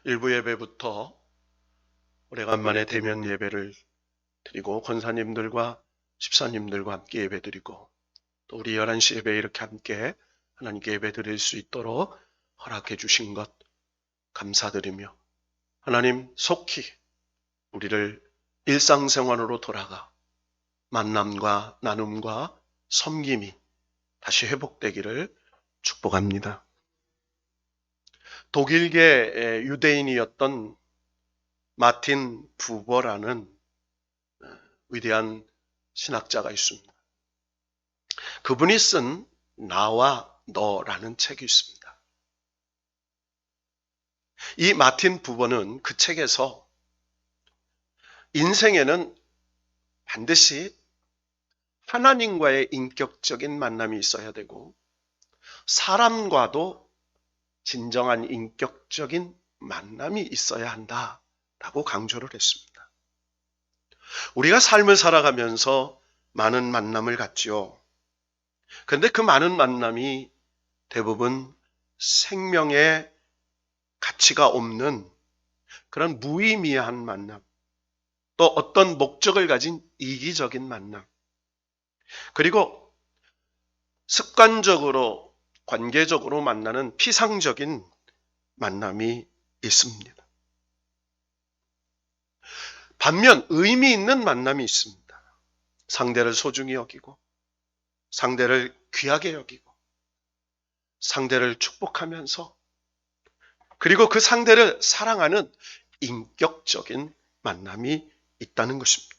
일부 예배부터 오래간만에 대면 예배를 드리고 권사님들과 집사님들과 함께 예배 드리고 또 우리 11시 예배 이렇게 함께 하나님께 예배 드릴 수 있도록 허락해 주신 것 감사드리며 하나님 속히 우리를 일상생활으로 돌아가 만남과 나눔과 섬김이 다시 회복되기를 축복합니다. 독일계 유대인이었던 마틴 부버라는 위대한 신학자가 있습니다. 그분이 쓴 나와 너라는 책이 있습니다. 이 마틴 부버는 그 책에서 인생에는 반드시 하나님과의 인격적인 만남이 있어야 되고 사람과도 진정한 인격적인 만남이 있어야 한다라고 강조를 했습니다. 우리가 삶을 살아가면서 많은 만남을 갖지요. 그런데 그 많은 만남이 대부분 생명의 가치가 없는 그런 무의미한 만남, 또 어떤 목적을 가진 이기적인 만남, 그리고 습관적으로 관계적으로 만나는 피상적인 만남이 있습니다. 반면 의미 있는 만남이 있습니다. 상대를 소중히 여기고 상대를 귀하게 여기고 상대를 축복하면서 그리고 그 상대를 사랑하는 인격적인 만남이 있다는 것입니다.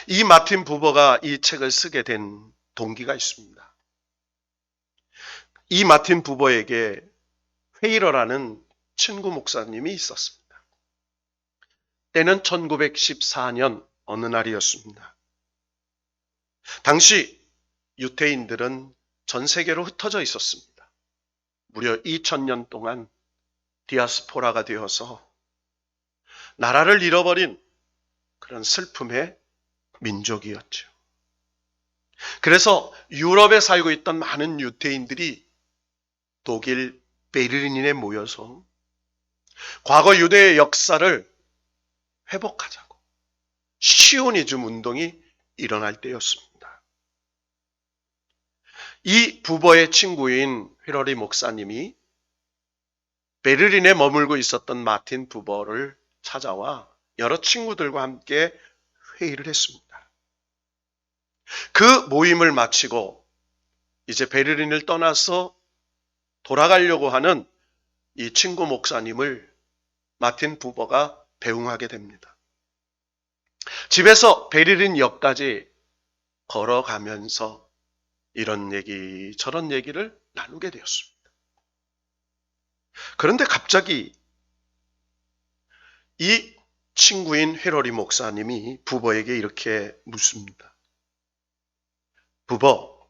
이 마틴 부버가 이 책을 쓰게 된 동기가 있습니다. 이 마틴 부버에게 회이러라는 친구 목사님이 있었습니다. 때는 1914년 어느 날이었습니다. 당시 유대인들은 전 세계로 흩어져 있었습니다. 무려 2000년 동안 디아스포라가 되어서 나라를 잃어버린 그런 슬픔의 민족이었죠. 그래서 유럽에 살고 있던 많은 유대인들이 독일 베를린에 모여서 과거 유대의 역사를 회복하자고 시오니즘 운동이 일어날 때였습니다. 이 부버의 친구인 휘러리 목사님이 베를린에 머물고 있었던 마틴 부버를 찾아와 여러 친구들과 함께 회의를 했습니다. 그 모임을 마치고 이제 베를린을 떠나서 돌아가려고 하는 이 친구 목사님을 마틴 부버가 배웅하게 됩니다. 집에서 베를린역까지 걸어가면서 이런 얘기 저런 얘기를 나누게 되었습니다. 그런데 갑자기 이 친구인 회러리 목사님이 부버에게 이렇게 묻습니다. 부버,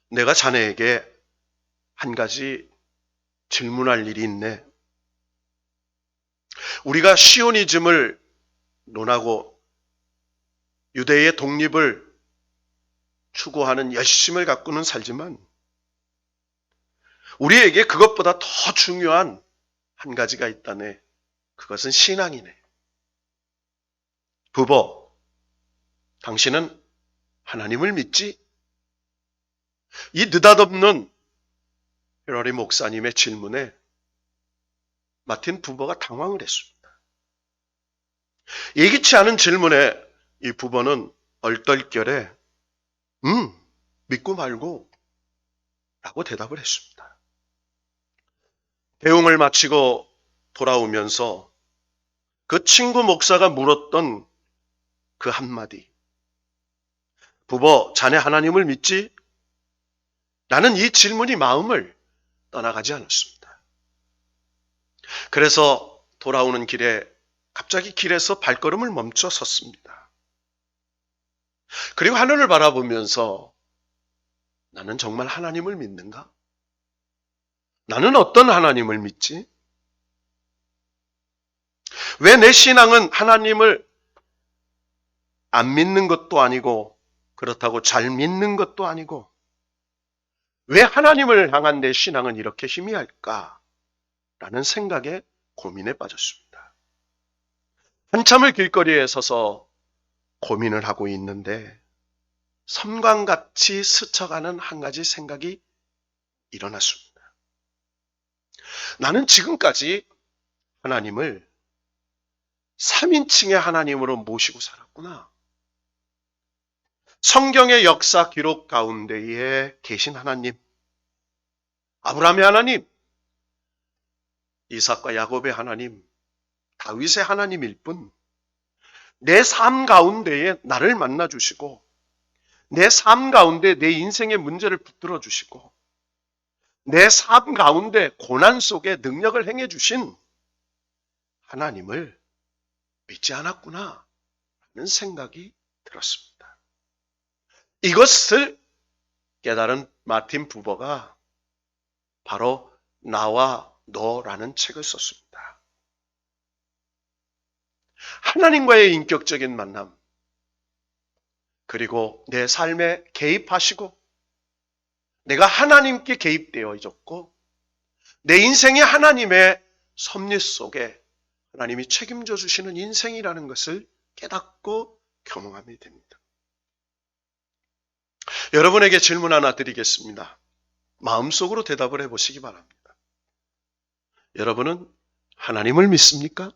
내가 자네에게 한 가지 질문할 일이 있네. 우리가 시오니즘을 논하고 유대의 독립을 추구하는 열심을 갖고는 살지만 우리에게 그것보다 더 중요한 한 가지가 있다네. 그것은 신앙이네. 부버, 당신은 하나님을 믿지? 이 느닷없는 휘러리 목사님의 질문에 마틴 부버가 당황을 했습니다. 예기치 않은 질문에 이 부버는 얼떨결에 믿고 말고 라고 대답을 했습니다. 배웅을 마치고 돌아오면서 그 친구 목사가 물었던 그 한마디, 부버, 자네 하나님을 믿지? 라는 이 질문이 마음을 떠나가지 않았습니다. 그래서 돌아오는 길에 갑자기 길에서 발걸음을 멈춰 섰습니다. 그리고 하늘을 바라보면서 나는 정말 하나님을 믿는가? 나는 어떤 하나님을 믿지? 왜 내 신앙은 하나님을 안 믿는 것도 아니고 그렇다고 잘 믿는 것도 아니고 왜 하나님을 향한 내 신앙은 이렇게 희미할까? 라는 생각에 고민에 빠졌습니다. 한참을 길거리에 서서 고민을 하고 있는데 섬광같이 스쳐가는 한 가지 생각이 일어났습니다. 나는 지금까지 하나님을 3인칭의 하나님으로 모시고 살았구나. 성경의 역사 기록 가운데에 계신 하나님, 아브라함의 하나님, 이삭과 야곱의 하나님, 다윗의 하나님일 뿐, 내 삶 가운데에 나를 만나주시고, 내 삶 가운데 내 인생의 문제를 붙들어 주시고, 내 삶 가운데 고난 속에 능력을 행해 주신 하나님을 믿지 않았구나 하는 생각이 들었습니다. 이것을 깨달은 마틴 부버가 바로 나와 너라는 책을 썼습니다. 하나님과의 인격적인 만남, 그리고 내 삶에 개입하시고 내가 하나님께 개입되어 있었고 내 인생이 하나님의 섭리 속에 하나님이 책임져 주시는 인생이라는 것을 깨닫고 경험하게 됩니다. 여러분에게 질문 하나 드리겠습니다. 마음속으로 대답을 해보시기 바랍니다. 여러분은 하나님을 믿습니까?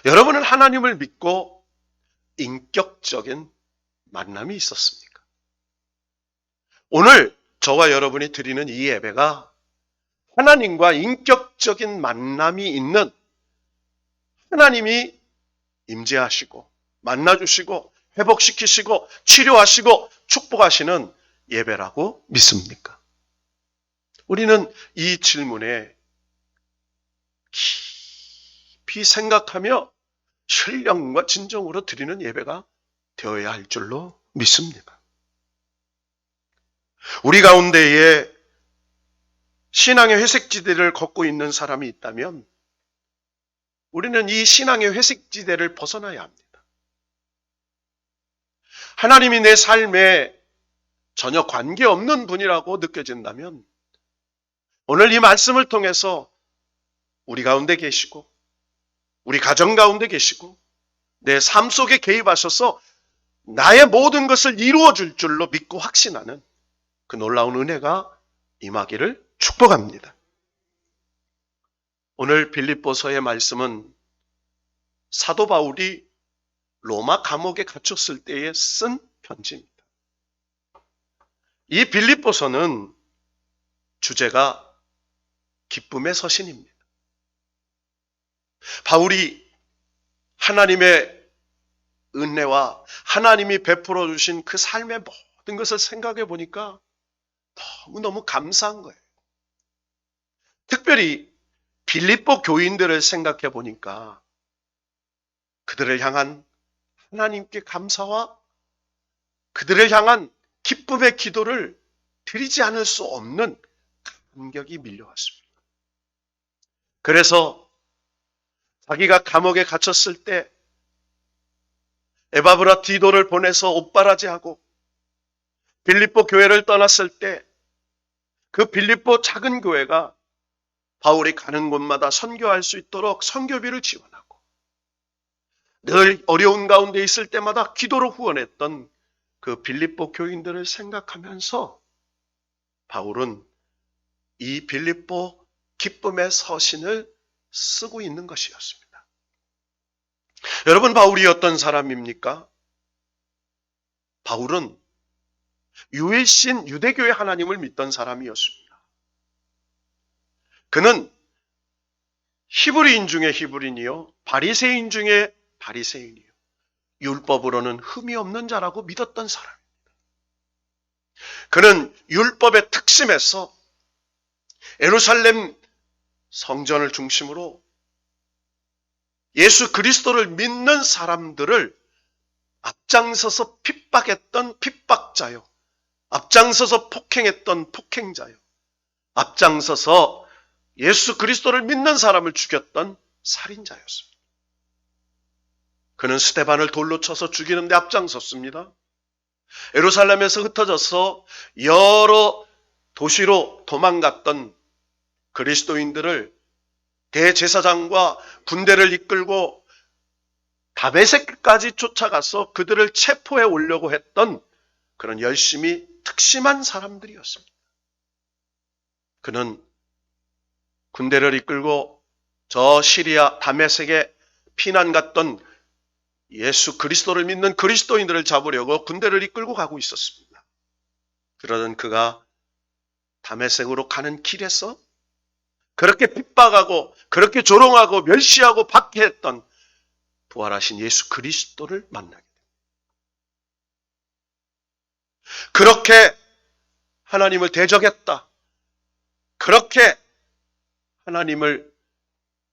여러분은 하나님을 믿고 인격적인 만남이 있었습니까? 오늘 저와 여러분이 드리는 이 예배가 하나님과 인격적인 만남이 있는, 하나님이 임재하시고 만나주시고 회복시키시고 치료하시고 축복하시는 예배라고 믿습니까? 우리는 이 질문에 깊이 생각하며 신령과 진정으로 드리는 예배가 되어야 할 줄로 믿습니다. 우리 가운데에 신앙의 회색지대를 걷고 있는 사람이 있다면 우리는 이 신앙의 회색지대를 벗어나야 합니다. 하나님이 내 삶에 전혀 관계없는 분이라고 느껴진다면 오늘 이 말씀을 통해서 우리 가운데 계시고 우리 가정 가운데 계시고 내 삶 속에 개입하셔서 나의 모든 것을 이루어 줄 줄로 믿고 확신하는 그 놀라운 은혜가 임하기를 축복합니다. 오늘 빌립보서의 말씀은 사도 바울이 로마 감옥에 갇혔을 때에 쓴 편지입니다. 이 빌립보서는 주제가 기쁨의 서신입니다. 바울이 하나님의 은혜와 하나님이 베풀어 주신 그 삶의 모든 것을 생각해 보니까 너무너무 감사한 거예요. 특별히 빌립보 교인들을 생각해 보니까 그들을 향한 하나님께 감사와 그들을 향한 기쁨의 기도를 드리지 않을 수 없는 감격이 밀려왔습니다. 그래서 자기가 감옥에 갇혔을 때 에바브라 디도를 보내서 옷바라지하고 빌립보 교회를 떠났을 때 그 빌립보 작은 교회가 바울이 가는 곳마다 선교할 수 있도록 선교비를 지원하고 늘 어려운 가운데 있을 때마다 기도로 후원했던 그 빌립보 교인들을 생각하면서 바울은 이 빌립보 기쁨의 서신을 쓰고 있는 것이었습니다. 여러분, 바울이 어떤 사람입니까? 바울은 유일신 유대교의 하나님을 믿던 사람이었습니다. 그는 히브리인 중에 히브리인이요 바리새인 중에 바리새인이요 율법으로는 흠이 없는 자라고 믿었던 사람입니다. 그는 율법의 특심에서 예루살렘 성전을 중심으로 예수 그리스도를 믿는 사람들을 앞장서서 핍박했던 핍박자요, 앞장서서 폭행했던 폭행자요, 앞장서서 예수 그리스도를 믿는 사람을 죽였던 살인자였습니다. 그는 스데반을 돌로 쳐서 죽이는 데 앞장섰습니다. 예루살렘에서 흩어져서 여러 도시로 도망갔던 그리스도인들을 대제사장과 군대를 이끌고 다메섹까지 쫓아가서 그들을 체포해 오려고 했던 그런 열심히 특심한 사람들이었습니다. 그는 군대를 이끌고 저 시리아 다메섹에 피난 갔던 예수 그리스도를 믿는 그리스도인들을 잡으려고 군대를 이끌고 가고 있었습니다. 그러던 그가 다메섹으로 가는 길에서 그렇게 핍박하고 그렇게 조롱하고 멸시하고 박해했던 부활하신 예수 그리스도를 만나게 됩니다. 그렇게 하나님을 대적했다. 그렇게 하나님을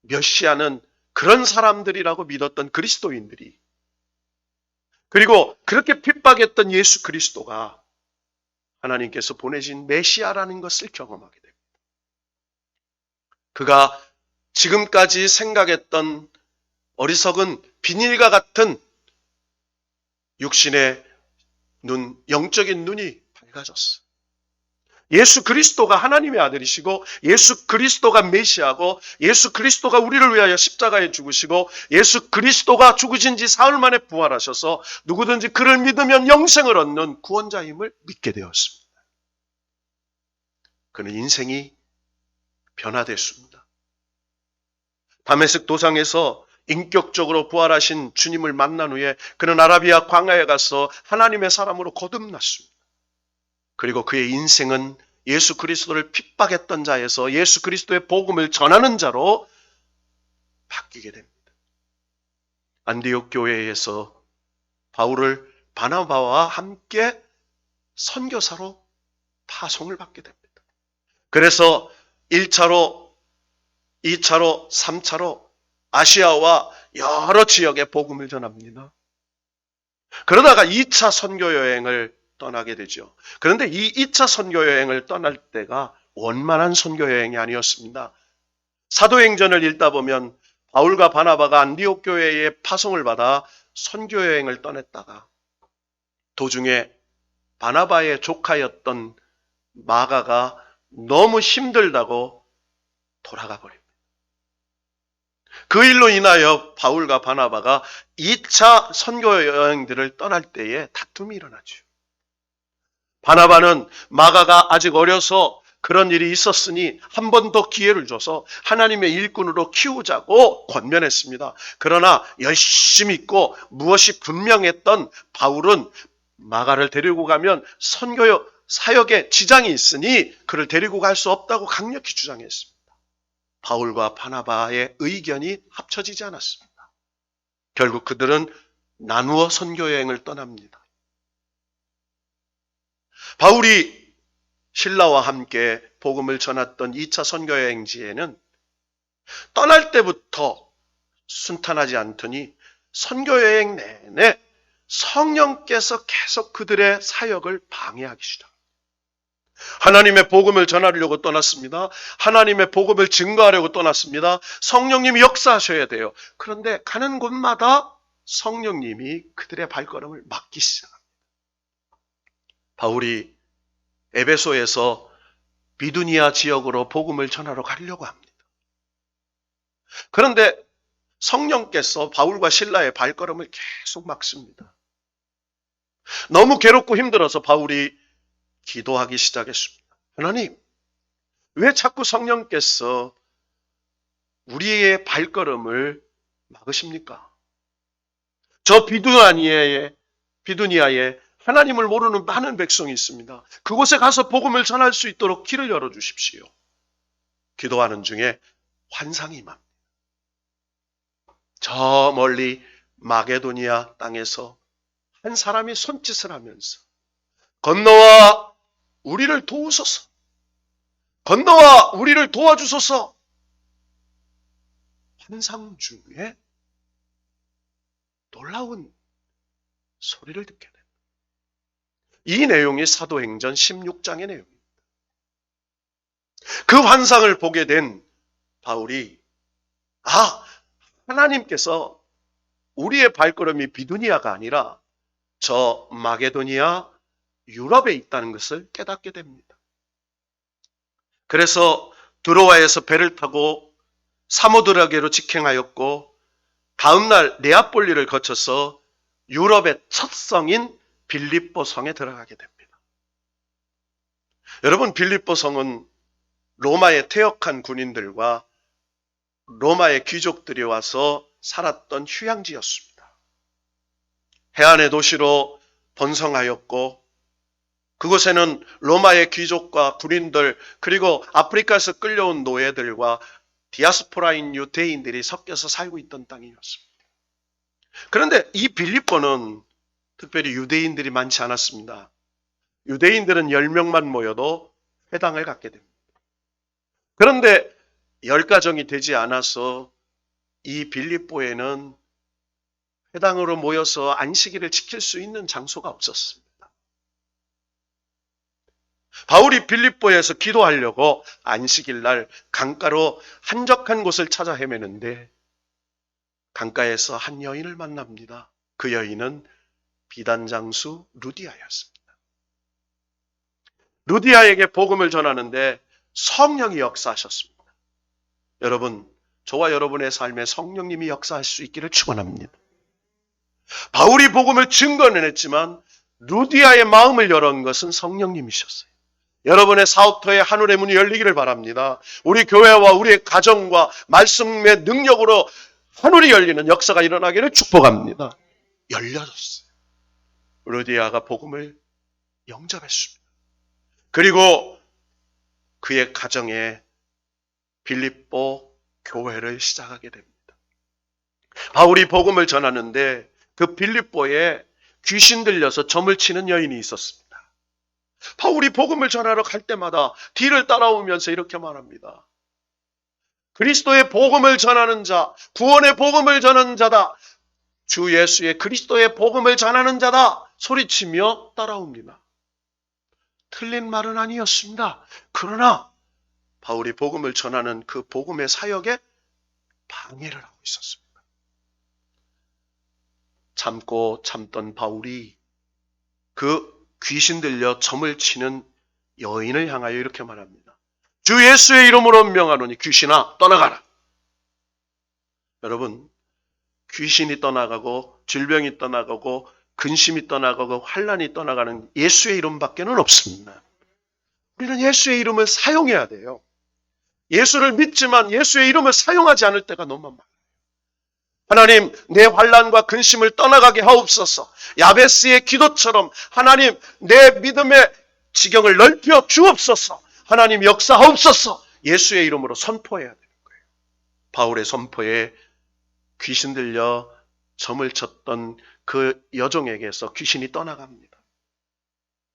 멸시하는 그런 사람들이라고 믿었던 그리스도인들이, 그리고 그렇게 핍박했던 예수 그리스도가 하나님께서 보내신 메시아라는 것을 경험하게 됩니다. 그가 지금까지 생각했던 어리석은 비닐과 같은 육신의 눈, 영적인 눈이 밝아졌어. 예수 그리스도가 하나님의 아들이시고 예수 그리스도가 메시아고 예수 그리스도가 우리를 위하여 십자가에 죽으시고 예수 그리스도가 죽으신 지 사흘 만에 부활하셔서 누구든지 그를 믿으면 영생을 얻는 구원자임을 믿게 되었습니다. 그는 인생이 변화됐습니다. 다메섹 도상에서 인격적으로 부활하신 주님을 만난 후에 그는 아라비아 광야에 가서 하나님의 사람으로 거듭났습니다. 그리고 그의 인생은 예수 그리스도를 핍박했던 자에서 예수 그리스도의 복음을 전하는 자로 바뀌게 됩니다. 안디옥 교회에서 바울을 바나바와 함께 선교사로 파송을 받게 됩니다. 그래서 1차로, 2차로, 3차로 아시아와 여러 지역에 복음을 전합니다. 그러다가 2차 선교 여행을 떠나게 되죠. 그런데 이 2차 선교 여행을 떠날 때가 원만한 선교 여행이 아니었습니다. 사도행전을 읽다 보면 바울과 바나바가 안디옥 교회에 파송을 받아 선교 여행을 떠났다가 도중에 바나바의 조카였던 마가가 너무 힘들다고 돌아가 버립니다. 그 일로 인하여 바울과 바나바가 2차 선교 여행들을 떠날 때에 다툼이 일어나죠. 바나바는 마가가 아직 어려서 그런 일이 있었으니 한 번 더 기회를 줘서 하나님의 일꾼으로 키우자고 권면했습니다. 그러나 열심히 있고 무엇이 분명했던 바울은 마가를 데리고 가면 선교 사역에 지장이 있으니 그를 데리고 갈 수 없다고 강력히 주장했습니다. 바울과 바나바의 의견이 합쳐지지 않았습니다. 결국 그들은 나누어 선교여행을 떠납니다. 바울이 신라와 함께 복음을 전했던 2차 선교여행지에는 떠날 때부터 순탄하지 않더니 선교여행 내내 성령께서 계속 그들의 사역을 방해하기 시작합니다. 하나님의 복음을 전하려고 떠났습니다. 하나님의 복음을 증거하려고 떠났습니다. 성령님이 역사하셔야 돼요. 그런데 가는 곳마다 성령님이 그들의 발걸음을 막기 시작합니다. 바울이 에베소에서 비두니아 지역으로 복음을 전하러 가려고 합니다. 그런데 성령께서 바울과 실라의 발걸음을 계속 막습니다. 너무 괴롭고 힘들어서 바울이 기도하기 시작했습니다. 하나님, 왜 자꾸 성령께서 우리의 발걸음을 막으십니까? 저 비두니아에 하나님을 모르는 많은 백성이 있습니다. 그곳에 가서 복음을 전할 수 있도록 길을 열어주십시오. 기도하는 중에 환상이 임합니다. 저 멀리 마게도니아 땅에서 한 사람이 손짓을 하면서 건너와 우리를 도우소서, 건너와 우리를 도와주소서, 환상 중에 놀라운 소리를 듣게 됩니다. 이 내용이 사도행전 16장의 내용입니다. 그 환상을 보게 된 바울이 하나님께서 우리의 발걸음이 비두니아가 아니라 저 마게도니아 유럽에 있다는 것을 깨닫게 됩니다. 그래서 드로아에서 배를 타고 사모드라게로 직행하였고 다음날 네아폴리를 거쳐서 유럽의 첫 성인 빌립보 성에 들어가게 됩니다. 여러분, 빌립보 성은 로마에 퇴역한 군인들과 로마의 귀족들이 와서 살았던 휴양지였습니다. 해안의 도시로 번성하였고 그곳에는 로마의 귀족과 군인들 그리고 아프리카에서 끌려온 노예들과 디아스포라인 유대인들이 섞여서 살고 있던 땅이었습니다. 그런데 이 빌립보는 특별히 유대인들이 많지 않았습니다. 유대인들은 10명만 모여도 회당을 갖게 됩니다. 그런데 10가정이 되지 않아서 이 빌립보에는 회당으로 모여서 안식일을 지킬 수 있는 장소가 없었습니다. 바울이 빌립보에서 기도하려고 안식일 날 강가로 한적한 곳을 찾아 헤매는데 강가에서 한 여인을 만납니다. 그 여인은 비단장수 루디아였습니다. 루디아에게 복음을 전하는데 성령이 역사하셨습니다. 여러분, 저와 여러분의 삶에 성령님이 역사할 수 있기를 축원합니다. 바울이 복음을 증거는 했지만 루디아의 마음을 열은 것은 성령님이셨어요. 여러분의 사업터에 하늘의 문이 열리기를 바랍니다. 우리 교회와 우리의 가정과 말씀의 능력으로 하늘이 열리는 역사가 일어나기를 축복합니다. 열려졌어요. 루디아가 복음을 영접했습니다. 그리고 그의 가정에 빌립보 교회를 시작하게 됩니다. 바울이 복음을 전하는데 그 빌립보에 귀신 들려서 점을 치는 여인이 있었습니다. 바울이 복음을 전하러 갈 때마다 뒤를 따라오면서 이렇게 말합니다. 그리스도의 복음을 전하는 자, 구원의 복음을 전하는 자다. 주 예수의 그리스도의 복음을 전하는 자다. 소리치며 따라옵니다. 틀린 말은 아니었습니다. 그러나 바울이 복음을 전하는 그 복음의 사역에 방해를 하고 있었습니다. 참고 참던 바울이 그 귀신 들려 점을 치는 여인을 향하여 이렇게 말합니다. 주 예수의 이름으로 명하노니 귀신아 떠나가라. 여러분, 귀신이 떠나가고 질병이 떠나가고 근심이 떠나가고 환난이 떠나가는 예수의 이름밖에는 없습니다. 우리는 예수의 이름을 사용해야 돼요. 예수를 믿지만 예수의 이름을 사용하지 않을 때가 너무 많아요. 하나님, 내 환난과 근심을 떠나가게 하옵소서. 야베스의 기도처럼 하나님, 내 믿음의 지경을 넓혀 주옵소서. 하나님 역사하옵소서. 예수의 이름으로 선포해야 되는 거예요. 바울의 선포에 귀신 들려 점을 쳤던 그 여종에게서 귀신이 떠나갑니다.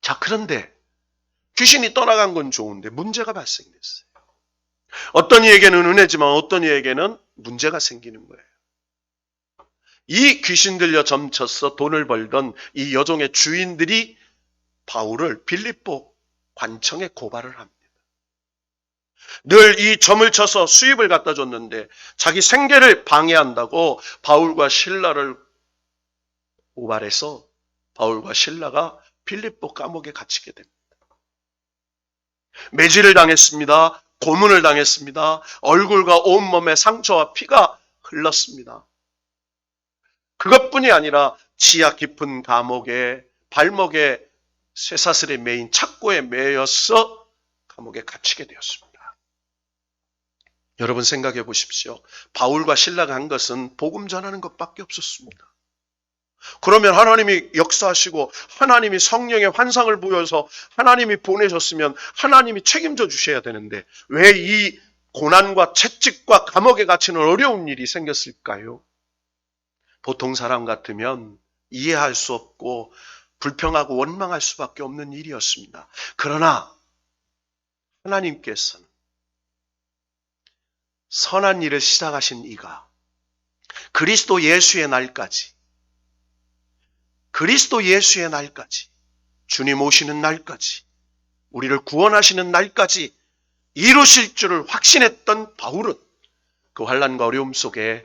자, 그런데 귀신이 떠나간 건 좋은데 문제가 발생됐어요. 어떤 이에게는 은혜지만 어떤 이에게는 문제가 생기는 거예요. 이 귀신 들려 점쳐서 돈을 벌던 이 여종의 주인들이 바울을 빌립보 관청에 고발을 합니다. 늘 이 점을 쳐서 수입을 갖다 줬는데 자기 생계를 방해한다고 바울과 실라를 고발해서 바울과 실라가 빌립보 감옥에 갇히게 됩니다. 매질을 당했습니다. 고문을 당했습니다. 얼굴과 온몸에 상처와 피가 흘렀습니다. 그것뿐이 아니라 지하 깊은 감옥에 발목에 쇠사슬에 매인 착고에 매여서 감옥에 갇히게 되었습니다. 여러분 생각해 보십시오. 바울과 실라가 한 것은 복음 전하는 것밖에 없었습니다. 그러면 하나님이 역사하시고 하나님이 성령의 환상을 보여서 하나님이 보내셨으면 하나님이 책임져 주셔야 되는데 왜 이 고난과 채찍과 감옥에 갇히는 어려운 일이 생겼을까요? 보통 사람 같으면 이해할 수 없고 불평하고 원망할 수밖에 없는 일이었습니다. 그러나 하나님께서는 선한 일을 시작하신 이가 그리스도 예수의 날까지 주님 오시는 날까지 우리를 구원하시는 날까지 이루실 줄을 확신했던 바울은 그 환난과 어려움 속에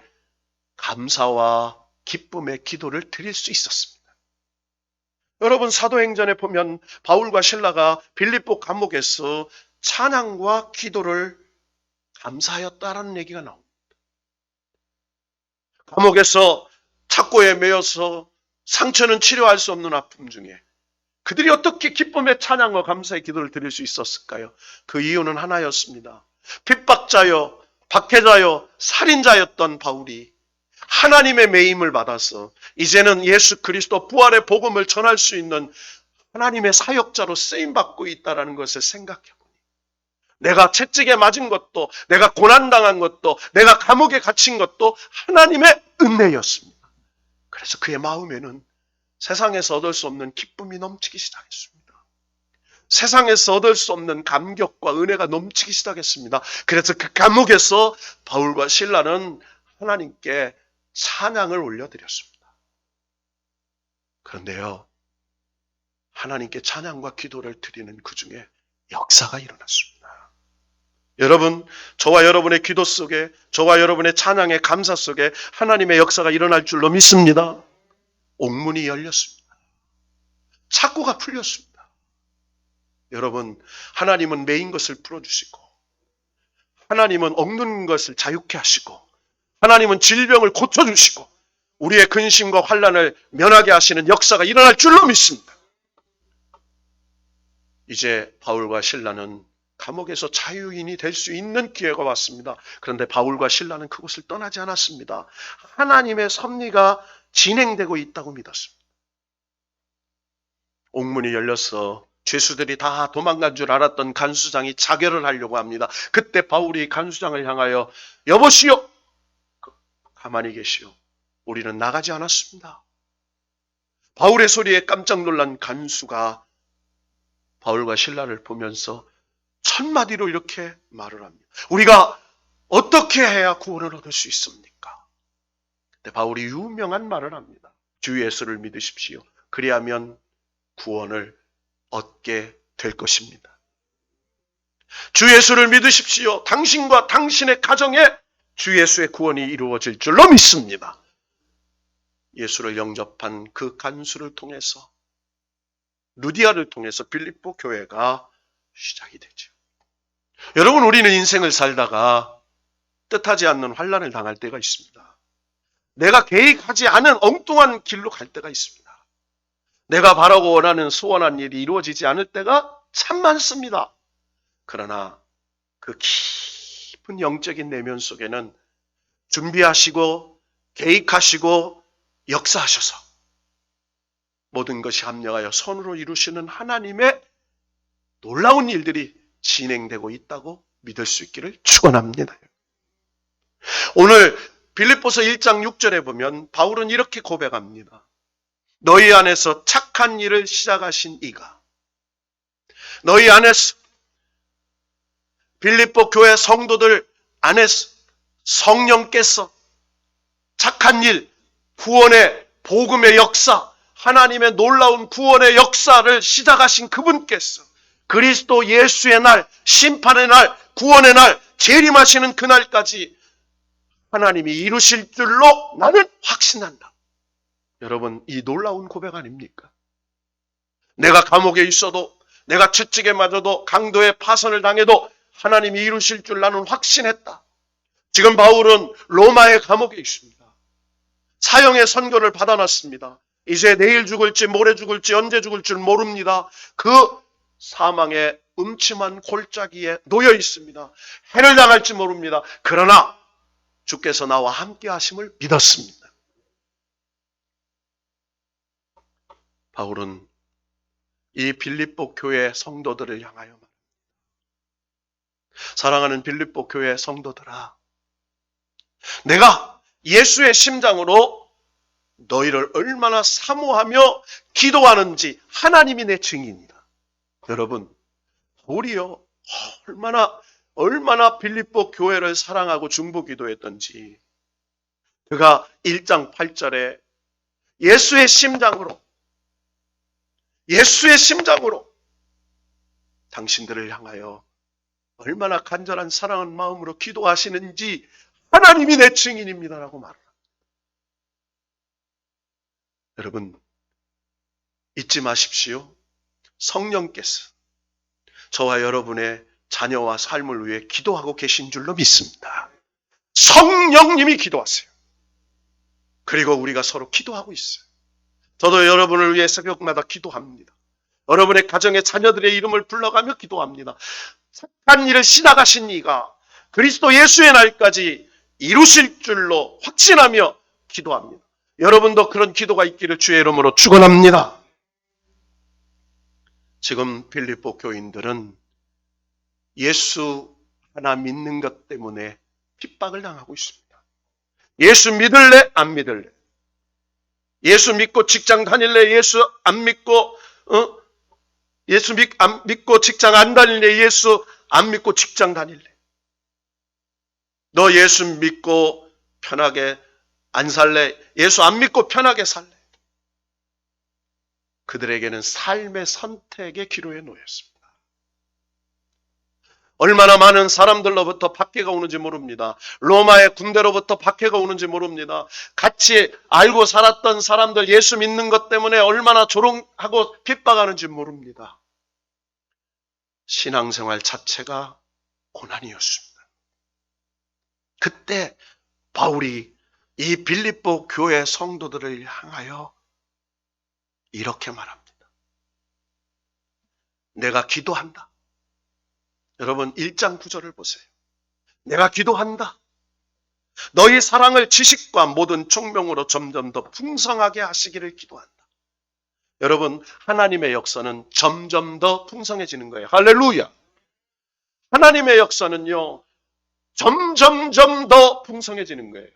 감사와 기쁨의 기도를 드릴 수 있었습니다. 여러분 사도행전에 보면 바울과 실라가 빌립보 감옥에서 찬양과 기도를 감사하였다라는 얘기가 나옵니다. 감옥에서 착고에 매여서 상처는 치료할 수 없는 아픔 중에 그들이 어떻게 기쁨의 찬양과 감사의 기도를 드릴 수 있었을까요? 그 이유는 하나였습니다. 핍박자여, 박해자여, 살인자였던 바울이 하나님의 매임을 받아서 이제는 예수 그리스도 부활의 복음을 전할 수 있는 하나님의 사역자로 쓰임받고 있다는 것을 생각해보니 내가 채찍에 맞은 것도, 내가 고난당한 것도, 내가 감옥에 갇힌 것도 하나님의 은혜였습니다. 그래서 그의 마음에는 세상에서 얻을 수 없는 기쁨이 넘치기 시작했습니다. 세상에서 얻을 수 없는 감격과 은혜가 넘치기 시작했습니다. 그래서 그 감옥에서 바울과 실라는 하나님께 찬양을 올려드렸습니다. 그런데요, 하나님께 찬양과 기도를 드리는 그 중에 역사가 일어났습니다. 여러분, 저와 여러분의 기도 속에, 저와 여러분의 찬양의 감사 속에 하나님의 역사가 일어날 줄로 믿습니다. 옥문이 열렸습니다. 착고가 풀렸습니다. 여러분, 하나님은 매인 것을 풀어주시고, 하나님은 억누른 것을 자유케 하시고, 하나님은 질병을 고쳐주시고, 우리의 근심과 환난을 면하게 하시는 역사가 일어날 줄로 믿습니다. 이제 바울과 실라는 감옥에서 자유인이 될 수 있는 기회가 왔습니다. 그런데 바울과 실라는 그곳을 떠나지 않았습니다. 하나님의 섭리가 진행되고 있다고 믿었습니다. 옥문이 열려서 죄수들이 다 도망간 줄 알았던 간수장이 자결을 하려고 합니다. 그때 바울이 간수장을 향하여 여보시오, 가만히 계시오. 우리는 나가지 않았습니다. 바울의 소리에 깜짝 놀란 간수가 바울과 실라를 보면서 첫마디로 이렇게 말을 합니다. 우리가 어떻게 해야 구원을 얻을 수 있습니까? 그때 바울이 유명한 말을 합니다. 주 예수를 믿으십시오. 그리하면 구원을 얻게 될 것입니다. 주 예수를 믿으십시오. 당신과 당신의 가정에 주 예수의 구원이 이루어질 줄로 믿습니다. 예수를 영접한 그 간수를 통해서, 루디아를 통해서 빌립보 교회가 시작이 되죠. 여러분, 우리는 인생을 살다가 뜻하지 않는 환난을 당할 때가 있습니다. 내가 계획하지 않은 엉뚱한 길로 갈 때가 있습니다. 내가 바라고 원하는 소원한 일이 이루어지지 않을 때가 참 많습니다. 그러나 그 깊은 영적인 내면 속에는 준비하시고 계획하시고 역사하셔서 모든 것이 합력하여 선으로 이루시는 하나님의 놀라운 일들이 진행되고 있다고 믿을 수 있기를 축원합니다. 오늘 빌립보서 1장 6절에 보면 바울은 이렇게 고백합니다. 너희 안에서 착한 일을 시작하신 이가, 너희 안에서, 빌립보 교회 성도들 안에서 성령께서 착한 일, 구원의 복음의 역사, 하나님의 놀라운 구원의 역사를 시작하신 그분께서 그리스도 예수의 날, 심판의 날, 구원의 날, 재림하시는 그날까지 하나님이 이루실 줄로 나는 확신한다. 여러분, 이 놀라운 고백 아닙니까? 내가 감옥에 있어도, 내가 채찍에 맞아도, 강도의 파선을 당해도 하나님이 이루실 줄 나는 확신했다. 지금 바울은 로마의 감옥에 있습니다. 사형의 선고를 받아놨습니다. 이제 내일 죽을지 모레 죽을지 언제 죽을 줄 모릅니다. 그 사망의 음침한 골짜기에 놓여 있습니다. 해를 당할지 모릅니다. 그러나 주께서 나와 함께 하심을 믿었습니다. 바울은 이 빌립보 교회 성도들을 향하여 말합니다. 사랑하는 빌립보 교회 성도들아, 내가 예수의 심장으로 너희를 얼마나 사모하며 기도하는지 하나님이 내 증인이다. 여러분, 바울이요, 얼마나 빌립보 교회를 사랑하고 중보기도했던지, 그가 1장 8절에 예수의 심장으로 당신들을 향하여 얼마나 간절한 사랑한 마음으로 기도하시는지 하나님이 내 증인입니다라고 말합니다. 여러분, 잊지 마십시오. 성령께서 저와 여러분의 자녀와 삶을 위해 기도하고 계신 줄로 믿습니다. 성령님이 기도하세요. 그리고 우리가 서로 기도하고 있어요. 저도 여러분을 위해 새벽마다 기도합니다. 여러분의 가정의 자녀들의 이름을 불러가며 기도합니다. 착한 일을 시작하신 이가 그리스도 예수의 날까지 이루실 줄로 확신하며 기도합니다. 여러분도 그런 기도가 있기를 주의 이름으로 축원합니다. 지금 빌립보 교인들은 예수 하나 믿는 것 때문에 핍박을 당하고 있습니다. 예수 믿을래? 안 믿을래? 예수 믿고 직장 다닐래? 예수 안 믿고 예수 안 믿고 직장 안 다닐래? 예수 안 믿고 직장 다닐래? 너 예수 믿고 편하게 안 살래? 예수 안 믿고 편하게 살래? 그들에게는 삶의 선택의 기로에 놓였습니다. 얼마나 많은 사람들로부터 박해가 오는지 모릅니다. 로마의 군대로부터 박해가 오는지 모릅니다. 같이 알고 살았던 사람들 예수 믿는 것 때문에 얼마나 조롱하고 핍박하는지 모릅니다. 신앙생활 자체가 고난이었습니다. 그때 바울이 이 빌립보 교회 성도들을 향하여 이렇게 말합니다. 내가 기도한다. 여러분 1장 9절을 보세요. 내가 기도한다. 너희 사랑을 지식과 모든 총명으로 점점 더 풍성하게 하시기를 기도한다. 여러분 하나님의 역사는 점점 더 풍성해지는 거예요. 할렐루야. 하나님의 역사는요. 점점점 더 풍성해지는 거예요.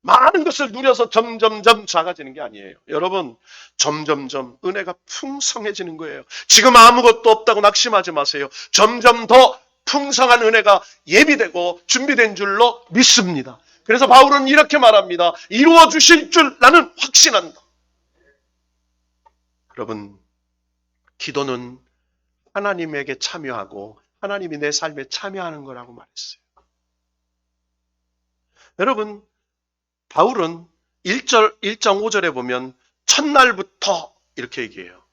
많은 것을 누려서 점점점 작아지는 게 아니에요. 여러분 점점점 은혜가 풍성해지는 거예요. 지금 아무것도 없다고 낙심하지 마세요. 점점 더 풍성한 은혜가 예비되고 준비된 줄로 믿습니다. 그래서 바울은 이렇게 말합니다. 이루어 주실 줄 나는 확신한다. 여러분 기도는 하나님에게 참여하고 하나님이 내 삶에 참여하는 거라고 말했어요. 여러분 바울은 1장 5절에 보면 첫날부터 이렇게 얘기해요.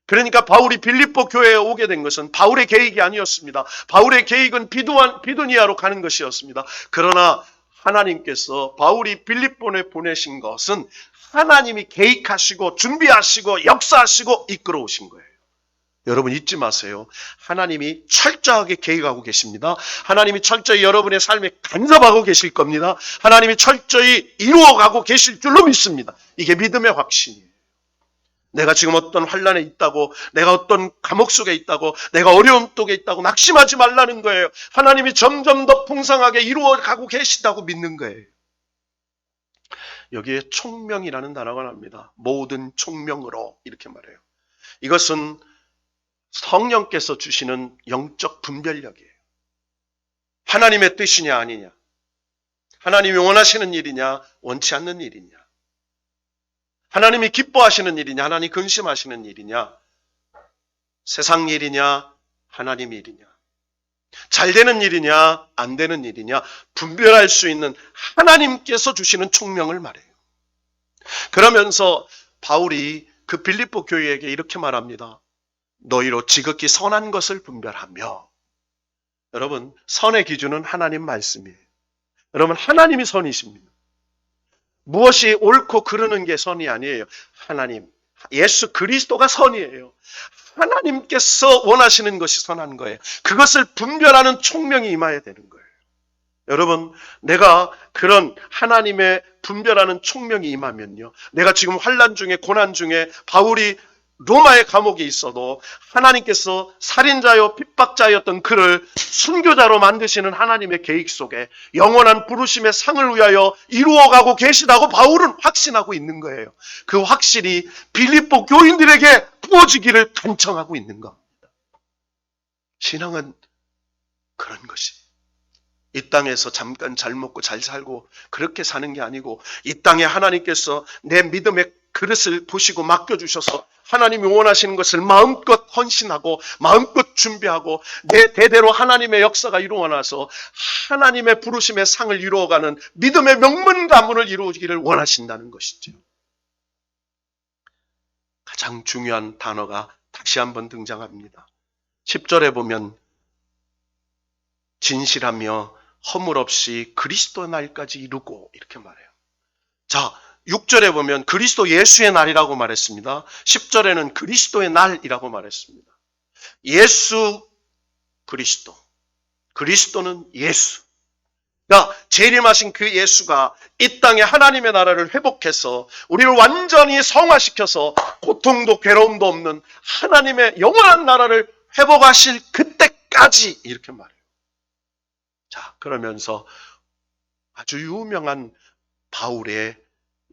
그러니까 바울이 빌립보 교회에 오게 된 것은 바울의 계획이 아니었습니다. 바울의 계획은 비두니아로 가는 것이었습니다. 그러나 하나님께서 바울이 빌립보에 보내신 것은 하나님이 계획하시고 준비하시고 역사하시고 이끌어 오신 거예요. 여러분 잊지 마세요. 하나님이 철저하게 계획하고 계십니다. 하나님이 철저히 여러분의 삶에 간섭하고 계실 겁니다. 하나님이 철저히 이루어가고 계실 줄로 믿습니다. 이게 믿음의 확신이에요. 내가 지금 어떤 환난에 있다고, 내가 어떤 감옥 속에 있다고, 내가 어려움 속에 있다고 낙심하지 말라는 거예요. 하나님이 점점 더 풍성하게 이루어가고 계시다고 믿는 거예요. 여기에 총명이라는 단어가 나옵니다. 모든 총명으로 이렇게 말해요. 이것은 성령께서 주시는 영적 분별력이에요. 하나님의 뜻이냐 아니냐, 하나님이 원하시는 일이냐 원치 않는 일이냐, 하나님이 기뻐하시는 일이냐 하나님 근심하시는 일이냐, 세상 일이냐 하나님 일이냐, 잘 되는 일이냐 안 되는 일이냐 분별할 수 있는 하나님께서 주시는 총명을 말해요. 그러면서 바울이 그 빌립보 교회에게 이렇게 말합니다. 너희로 지극히 선한 것을 분별하며. 여러분 선의 기준은 하나님 말씀이에요. 여러분 하나님이 선이십니다. 무엇이 옳고 그르는 게 선이 아니에요. 하나님 예수 그리스도가 선이에요. 하나님께서 원하시는 것이 선한 거예요. 그것을 분별하는 총명이 임해야 되는 거예요. 여러분 내가 그런 하나님의 분별하는 총명이 임하면요, 내가 지금 환난 중에 고난 중에 바울이 로마의 감옥에 있어도 하나님께서 살인자요 핍박자였던 그를 순교자로 만드시는 하나님의 계획 속에 영원한 부르심의 상을 위하여 이루어가고 계시다고 바울은 확신하고 있는 거예요. 그 확신이 빌립보 교인들에게 부어지기를 간청하고 있는 겁니다. 신앙은 그런 것이, 이 땅에서 잠깐 잘 먹고 잘 살고 그렇게 사는 게 아니고, 이 땅에 하나님께서 내 믿음의 그릇을 보시고 맡겨주셔서 하나님이 원하시는 것을 마음껏 헌신하고 마음껏 준비하고 내 대대로 하나님의 역사가 이루어나서 하나님의 부르심의 상을 이루어가는 믿음의 명문 가문을 이루기를 원하신다는 것이죠. 가장 중요한 단어가 다시 한번 등장합니다. 10절에 보면 진실하며 허물 없이 그리스도 날까지 이루고 이렇게 말해요. 자, 6절에 보면 그리스도 예수의 날이라고 말했습니다. 10절에는 그리스도의 날이라고 말했습니다. 예수 그리스도. 그리스도는 예수. 그러니까 재림하신 그 예수가 이 땅에 하나님의 나라를 회복해서 우리를 완전히 성화시켜서 고통도 괴로움도 없는 하나님의 영원한 나라를 회복하실 그때까지 이렇게 말해요. 자, 그러면서 아주 유명한 바울의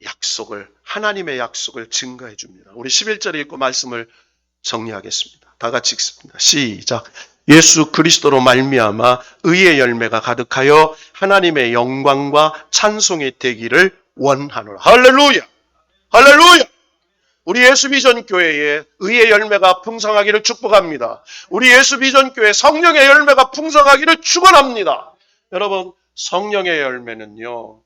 약속을, 하나님의 약속을 증거해 줍니다. 우리 11절에 읽고 말씀을 정리하겠습니다. 다 같이 읽습니다. 시작. 예수 그리스도로 말미암아 의의 열매가 가득하여 하나님의 영광과 찬송이 되기를 원하노라. 할렐루야! 할렐루야! 우리 예수비전교회에 의의 열매가 풍성하기를 축복합니다. 우리 예수비전교회 성령의 열매가 풍성하기를 축원합니다. 여러분, 성령의 열매는요,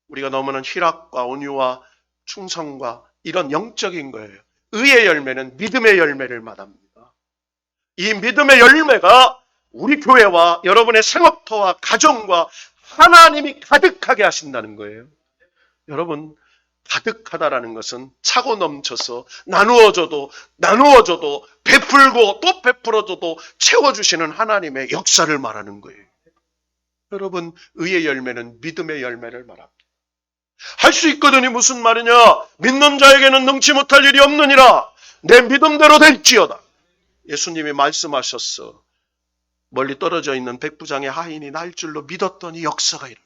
우리가 너무는 희락과 온유와 충성과 이런 영적인 거예요. 의의 열매는 믿음의 열매를 말합니다. 이 믿음의 열매가 우리 교회와 여러분의 생업터와 가정과 하나님이 가득하게 하신다는 거예요. 여러분, 가득하다라는 것은 차고 넘쳐서 나누어줘도 베풀고 또 베풀어줘도 채워주시는 하나님의 역사를 말하는 거예요. 여러분, 의의 열매는 믿음의 열매를 말합니다. 할 수 있거든이 무슨 말이냐? 믿는 자에게는 능치 못할 일이 없느니라. 내 믿음대로 될지어다. 예수님이 말씀하셨어. 멀리 떨어져 있는 백부장의 하인이 날 줄로 믿었더니 역사가 일어나요.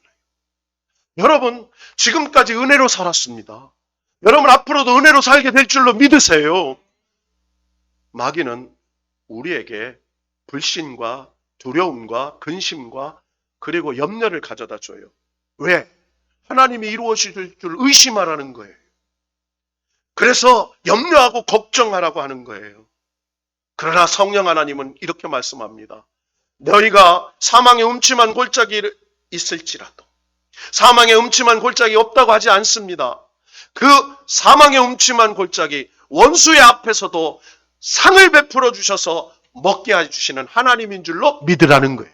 여러분, 지금까지 은혜로 살았습니다. 여러분, 앞으로도 은혜로 살게 될 줄로 믿으세요. 마귀는 우리에게 불신과 두려움과 근심과 그리고 염려를 가져다 줘요. 왜? 하나님이 이루어질 줄 의심하라는 거예요. 그래서 염려하고 걱정하라고 하는 거예요. 그러나 성령 하나님은 이렇게 말씀합니다. 너희가 사망의 음침한 골짜기 있을지라도 사망의 음침한 골짜기 없다고 하지 않습니다. 그 사망의 음침한 골짜기 원수의 앞에서도 상을 베풀어 주셔서 먹게 해주시는 하나님인 줄로 믿으라는 거예요.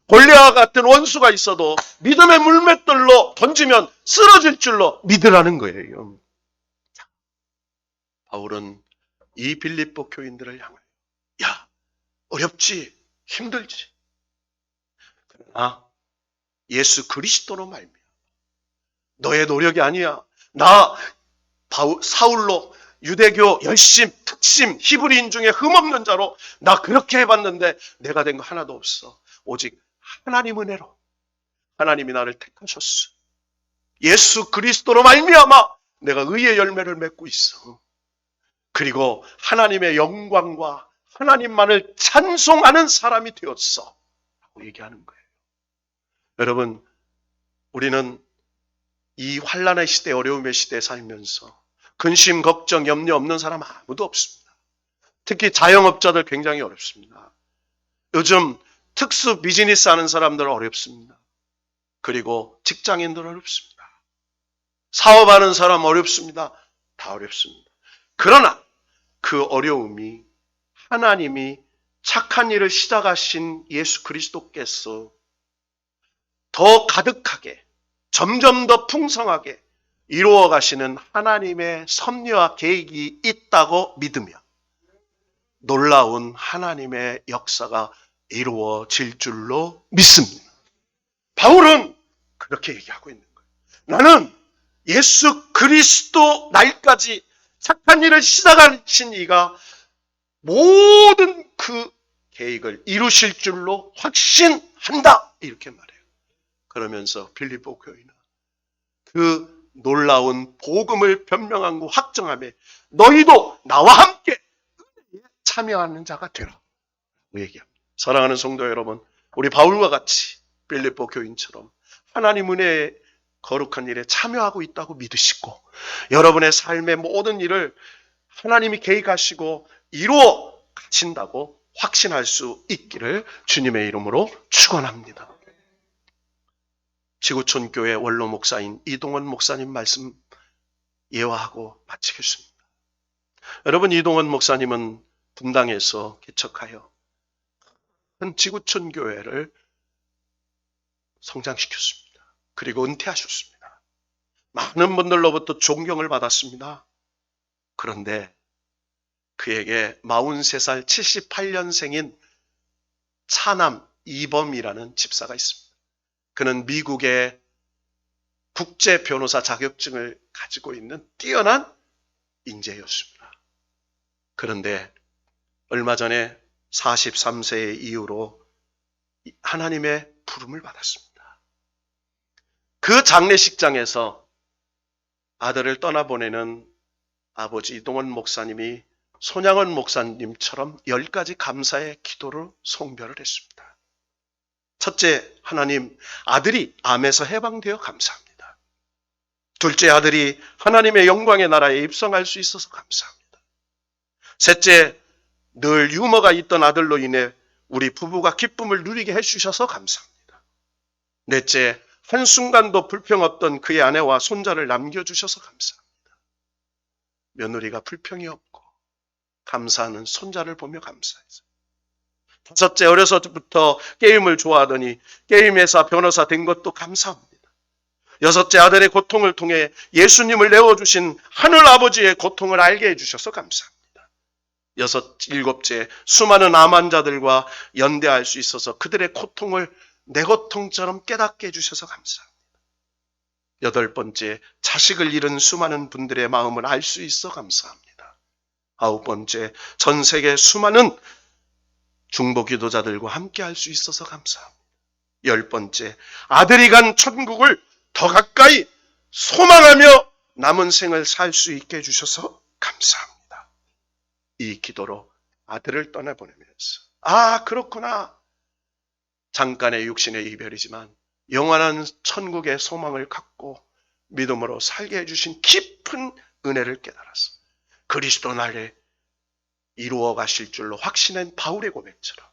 골리앗 같은 원수가 있어도 믿음의 물맷돌로 던지면 쓰러질 줄로 믿으라는 거예요. 바울은 이 빌립보 교인들을 향하여 야, 어렵지, 힘들지. 그러나 예수 그리스도로 말미암아 너의 노력이 아니야. 나 사울로 유대교 열심, 특심, 히브리인 중에 흠없는 자로 나 그렇게 해봤는데 내가 된 거 하나도 없어. 오직 하나님 은혜로 하나님이 나를 택하셨어. 예수 그리스도로 말미암아 내가 의의 열매를 맺고 있어. 그리고 하나님의 영광과 하나님만을 찬송하는 사람이 되었어 라고 얘기하는 거예요. 여러분, 우리는 이 환난의 시대, 어려움의 시대에 살면서 근심, 걱정, 염려 없는 사람 아무도 없습니다. 특히 자영업자들 굉장히 어렵습니다. 요즘 특수 비즈니스 하는 사람들 어렵습니다. 그리고 직장인들 어렵습니다. 사업하는 사람 어렵습니다. 다 어렵습니다. 그러나 그 어려움이 하나님이 착한 일을 시작하신 예수 그리스도께서 더 가득하게 점점 더 풍성하게 이루어 가시는 하나님의 섭리와 계획이 있다고 믿으며 놀라운 하나님의 역사가 이루어질 줄로 믿습니다. 바울은 그렇게 얘기하고 있는 거예요. 나는 예수 그리스도 날까지 착한 일을 시작하신 이가 모든 그 계획을 이루실 줄로 확신한다. 이렇게 말해요. 그러면서 빌립보 교인은 그 놀라운 복음을 변명하고 확정하며 너희도 나와 함께 은혜에 참여하는 자가 되라. 얘기합니다. 사랑하는 성도 여러분, 우리 바울과 같이 빌립보 교인처럼 하나님 은혜의 거룩한 일에 참여하고 있다고 믿으시고 여러분의 삶의 모든 일을 하나님이 계획하시고 이루어 가신다고 확신할 수 있기를 주님의 이름으로 축원합니다. 지구촌 교회 원로 목사인 이동원 목사님 말씀 예화하고 마치겠습니다. 여러분, 이동원 목사님은 분당에서 개척하여 큰 지구촌 교회를 성장시켰습니다. 그리고 은퇴하셨습니다. 많은 분들로부터 존경을 받았습니다. 그런데 그에게 43살 78년생인 차남 이범이라는 집사가 있습니다. 그는 미국의 국제 변호사 자격증을 가지고 있는 뛰어난 인재였습니다. 그런데 얼마 전에 43세의 이후로 하나님의 부름을 받았습니다. 그 장례식장에서 아들을 떠나보내는 아버지 이동원 목사님이 손양원 목사님처럼 10가지 감사의 기도로 송별을 했습니다. 첫째, 하나님, 아들이 암에서 해방되어 감사합니다. 둘째, 아들이 하나님의 영광의 나라에 입성할 수 있어서 감사합니다. 셋째, 늘 유머가 있던 아들로 인해 우리 부부가 기쁨을 누리게 해주셔서 감사합니다. 넷째, 한순간도 불평 없던 그의 아내와 손자를 남겨주셔서 감사합니다. 며느리가 불평이 없고 감사하는 손자를 보며 감사했어요. 다섯째, 어려서부터 게임을 좋아하더니 게임회사 변호사 된 것도 감사합니다. 여섯째, 아들의 고통을 통해 예수님을 내어주신 하늘 아버지의 고통을 알게 해주셔서 감사합니다. 일곱째, 수많은 암 환자들과 연대할 수 있어서 그들의 고통을 내 고통처럼 깨닫게 해주셔서 감사합니다. 여덟 번째, 자식을 잃은 수많은 분들의 마음을 알 수 있어 감사합니다. 아홉 번째, 전 세계 수많은 중보 기도자들과 함께 할 수 있어서 감사합니다. 열 번째, 아들이 간 천국을 더 가까이 소망하며 남은 생을 살 수 있게 해주셔서 감사합니다. 이 기도로 아들을 떠나보내면서 그렇구나. 잠깐의 육신의 이별이지만 영원한 천국의 소망을 갖고 믿음으로 살게 해주신 깊은 은혜를 깨달았어. 그리스도 나를 이루어 가실 줄로 확신한 바울의 고백처럼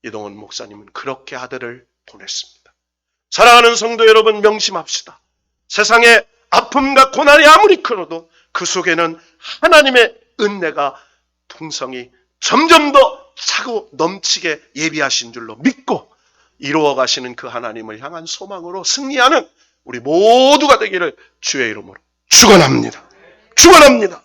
이동원 목사님은 그렇게 아들을 보냈습니다. 사랑하는 성도 여러분, 명심합시다. 세상에 아픔과 고난이 아무리 크어도 그 속에는 하나님의 은혜가 풍성이 점점 더 차고 넘치게 예비하신 줄로 믿고 이루어 가시는 그 하나님을 향한 소망으로 승리하는 우리 모두가 되기를 주의 이름으로 축원합니다. 축원합니다.